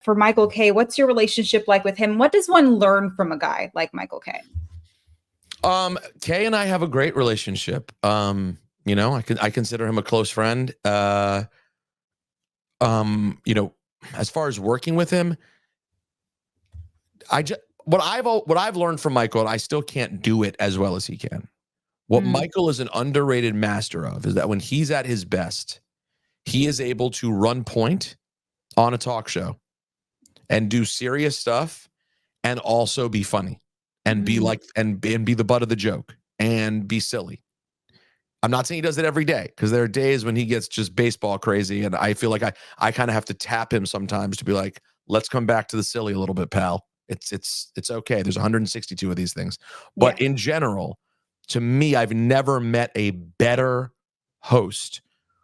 for Michael K, what's your relationship like with him? What does one learn from a guy like Michael K? Kay and I have a great relationship. You know, I consider him a close friend. You know, as far as working with him, what I've learned from Michael, and I still can't do it as well as he can. What Michael is an underrated master of is that when he's at his best, he is able to run point on a talk show and do serious stuff and also be funny and be like and be the butt of the joke and be silly. I'm not saying he does it every day, because there are days when he gets just baseball crazy, and I feel like I kind of have to tap him sometimes to be like, let's come back to the silly a little bit, pal. It's okay. There's 162 of these things. But in general, to me, I've never met a better host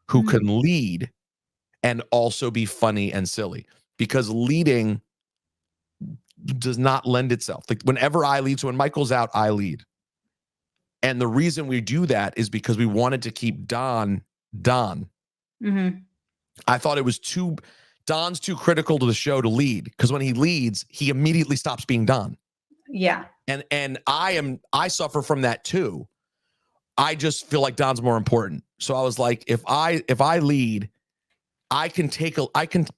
who can lead and also be funny and silly, because leading does not lend itself. Like whenever I lead, so when Michael's out, I lead. And the reason we do that is because we wanted to keep Don. I thought it was Don's too critical to the show to lead, because when he leads, he immediately stops being Don. Yeah. And I suffer from that too. I just feel like Don's more important. So I was like, if I lead, I can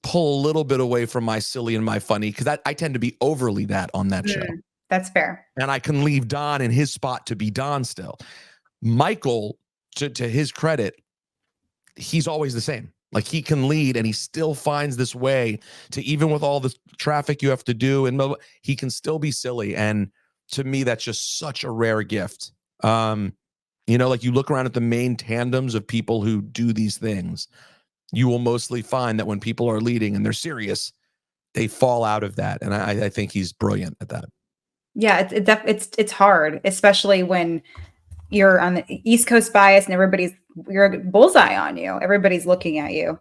pull a little bit away from my silly and my funny, because I tend to be overly that on that show. That's fair. And I can leave Don in his spot to be Don still. Michael, to his credit, he's always the same. Like he can lead and he still finds this way to, even with all the traffic you have to do, and he can still be silly. And to me, that's just such a rare gift. You know, like you look around at the main tandems of people who do these things, you will mostly find that when people are leading and they're serious, they fall out of that. And I think he's brilliant at that. Yeah, it's hard, especially when you're on the East Coast bias and you're a bullseye on you. Everybody's looking at you.